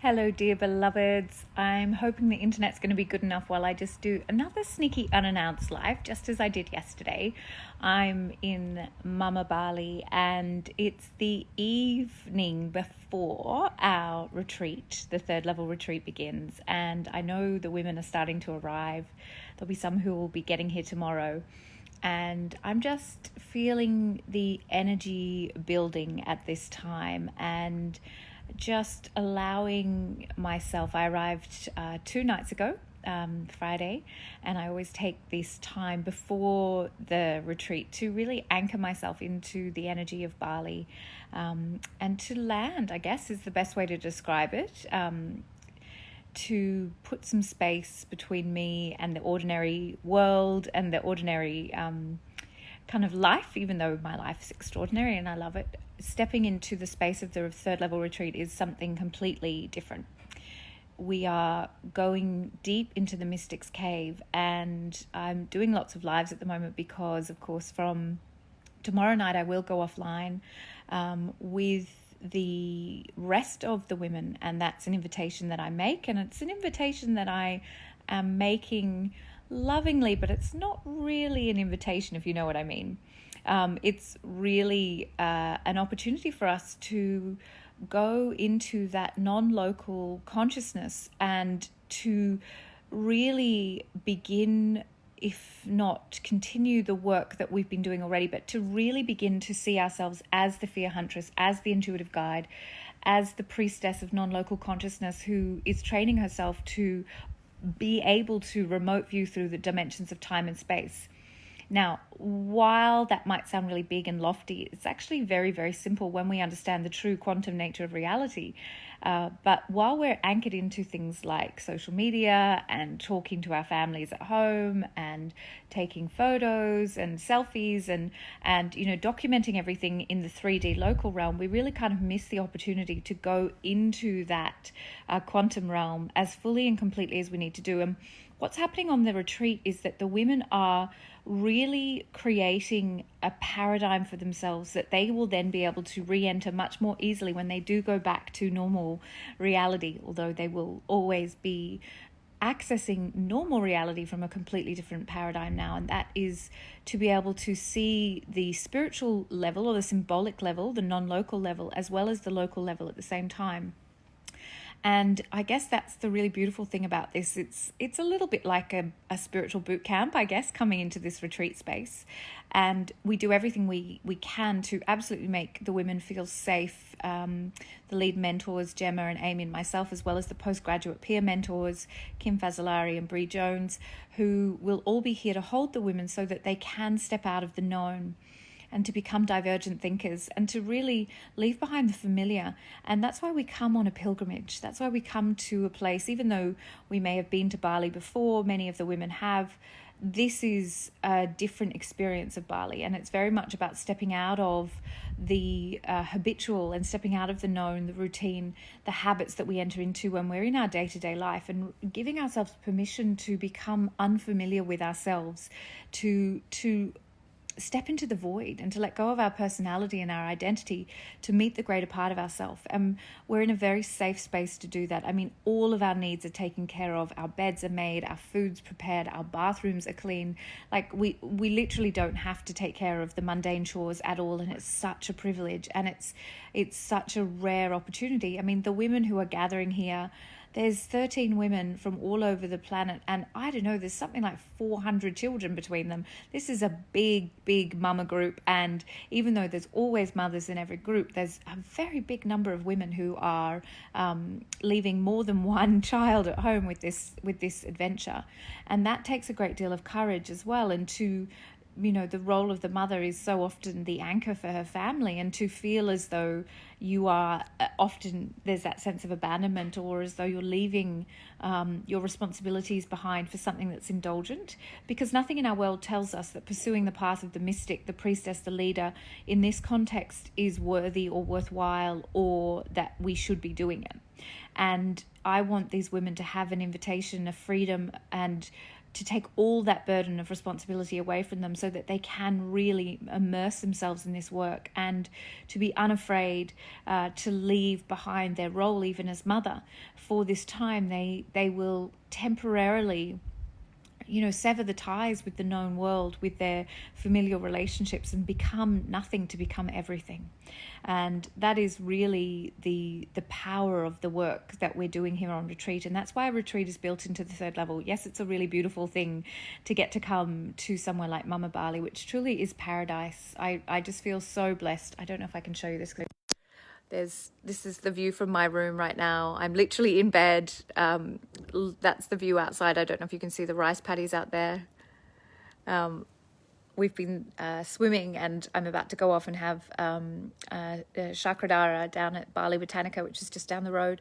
Hello, dear beloveds. I'm hoping the internet's going to be good enough while I just do another sneaky unannounced live, just as I did yesterday. I'm in Mama Bali, and it's the evening before our retreat, the third level retreat begins. And I know the women are starting to arrive. There'll be some who will be getting here tomorrow. And I'm just feeling the energy building at this time and just allowing myself. I arrived 2 nights ago, Friday, and I always take this time before the retreat to really anchor myself into the energy of Bali, and to land, I guess, is the best way to describe it. To put some space between me and the ordinary world and the ordinary kind of life, even though my life is extraordinary and I love it. Stepping into the space of the third level retreat is something completely different. We are going deep into the Mystic's Cave, and I'm doing lots of lives at the moment because, of course, from tomorrow night I will go offline with the rest of the women, and that's an invitation that I make, and it's an invitation that I am making lovingly, but it's not really an invitation, if you know what I mean. It's really an opportunity for us to go into that non-local consciousness and to really begin, if not continue the work that we've been doing already, but to really begin to see ourselves as the fear huntress, as the intuitive guide, as the priestess of non-local consciousness who is training herself to be able to remote view through the dimensions of time and space. Now, while that might sound really big and lofty, it's actually very, very simple when we understand the true quantum nature of reality. But while we're anchored into things like social media and talking to our families at home and taking photos and selfies and documenting everything in the 3D local realm, we really kind of miss the opportunity to go into that quantum realm as fully and completely as we need to do. And what's happening on the retreat is that the women are really creating a paradigm for themselves that they will then be able to re-enter much more easily when they do go back to normal reality, although they will always be accessing normal reality from a completely different paradigm now, and that is to be able to see the spiritual level or the symbolic level, the non-local level, as well as the local level at the same time. And I guess that's the really beautiful thing about this. It's a little bit like a spiritual boot camp, I guess, coming into this retreat space. And we do everything we can to absolutely make the women feel safe. The lead mentors, Gemma and Amy and myself, as well as the postgraduate peer mentors, Kim Fazzolari and Bree Jones, who will all be here to hold the women so that they can step out of the known and to become divergent thinkers and to really leave behind the familiar. And that's why we come on a pilgrimage. That's why we come to a place, even though we may have been to Bali before, many of the women have, this is a different experience of Bali. And it's very much about stepping out of the habitual and stepping out of the known, the routine, the habits that we enter into when we're in our day-to-day life, and giving ourselves permission to become unfamiliar with ourselves, to step into the void and to let go of our personality and our identity to meet the greater part of ourselves. And we're in a very safe space to do that. I mean, all of our needs are taken care of. Our beds are made, our food's prepared, our bathrooms are clean. Like we literally don't have to take care of the mundane chores at all. And it's such a privilege, and it's such a rare opportunity. I mean, the women who are gathering here, there's 13 women from all over the planet, and I don't know, there's something like 400 children between them. This is a big, big mama group, and even though there's always mothers in every group, there's a very big number of women who are leaving more than one child at home with this adventure, and that takes a great deal of courage as well. And to the role of the mother is so often the anchor for her family, and to feel as though you are often, there's that sense of abandonment, or as though you're leaving your responsibilities behind for something that's indulgent, because nothing in our world tells us that pursuing the path of the mystic, the priestess, the leader in this context is worthy or worthwhile, or that we should be doing it. And I want these women to have an invitation, a freedom, and to take all that burden of responsibility away from them so that they can really immerse themselves in this work, and to be unafraid to leave behind their role even as mother. For this time, they will temporarily sever the ties with the known world, with their familial relationships, and become nothing to become everything. And that is really the power of the work that we're doing here on retreat. And that's why retreat is built into the third level. Yes, it's a really beautiful thing to get to come to somewhere like Mama Bali, which truly is paradise. I just feel so blessed. I don't know if I can show you this clip. This is the view from my room right now. I'm literally in bed. That's the view outside. I don't know if you can see the rice paddies out there. We've been swimming, and I'm about to go off and have Chakradara down at Bali Botanica, which is just down the road.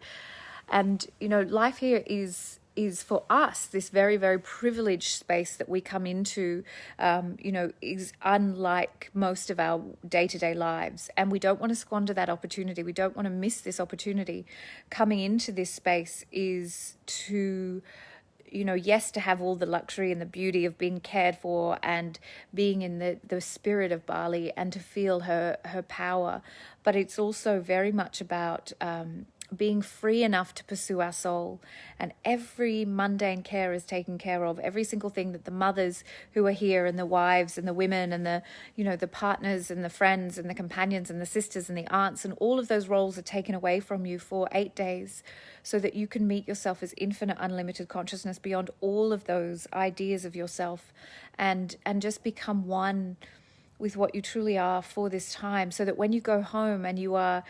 And life here is for us this very, very privileged space that we come into, is unlike most of our day-to-day lives. And we don't want to squander that opportunity. We don't want to miss this opportunity. Coming into this space is to, yes, to have all the luxury and the beauty of being cared for and being in the spirit of Bali and to feel her power. But it's also very much about being free enough to pursue our soul, and every mundane care is taken care of. Every single thing that the mothers who are here, and the wives and the women and the partners and the friends and the companions and the sisters and the aunts, and all of those roles are taken away from you for 8 days so that you can meet yourself as infinite unlimited consciousness beyond all of those ideas of yourself, and just become one with what you truly are for this time, so that when you go home and you are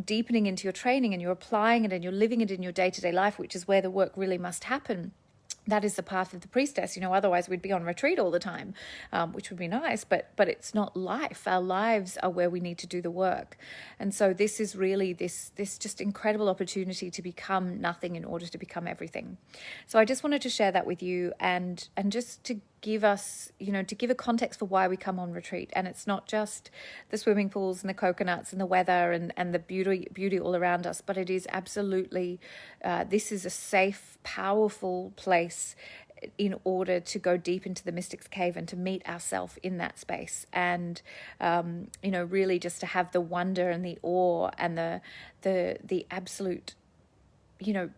deepening into your training and you're applying it and you're living it in your day-to-day life, which is where the work really must happen. That is the path of the priestess. Otherwise we'd be on retreat all the time, which would be nice, but it's not life. Our lives are where we need to do the work. And so this is really this just incredible opportunity to become nothing in order to become everything. So I just wanted to share that with you, and just to give us, to give a context for why we come on retreat. And it's not just the swimming pools and the coconuts and the weather and the beauty all around us, but it is absolutely, this is a safe, powerful place in order to go deep into the mystic's cave and to meet ourselves in that space. And, really just to have the wonder and the awe and the absolute,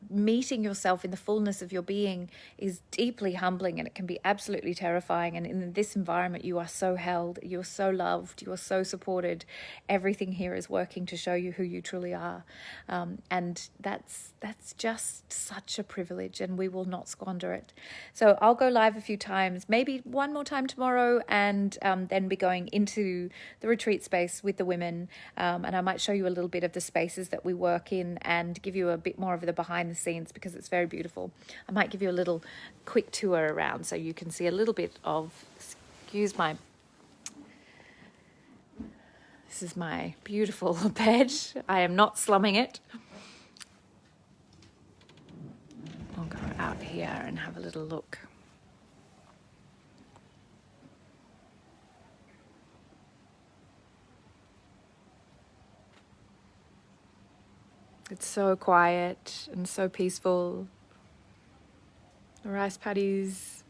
meeting yourself in the fullness of your being is deeply humbling, and it can be absolutely terrifying. And in this environment, you are so held, you're so loved, you are so supported. Everything here is working to show you who you truly are. And that's just such a privilege, and we will not squander it. So I'll go live a few times, maybe one more time tomorrow, and then be going into the retreat space with the women. And I might show you a little bit of the spaces that we work in and give you a bit more of the behind the scenes, because it's very beautiful. I might give you a little quick tour around so you can see a little bit of, this is my beautiful bed. I am not slumming it. I'll go out here and have a little look. It's so quiet and so peaceful. The rice paddies.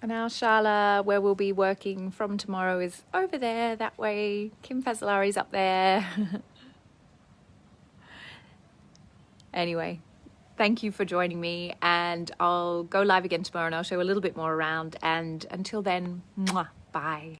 And our shala, where we'll be working from tomorrow, is over there, that way. Kim Fazzolari's up there. Anyway, thank you for joining me, and I'll go live again tomorrow and I'll show you a little bit more around. And until then, mwah, bye.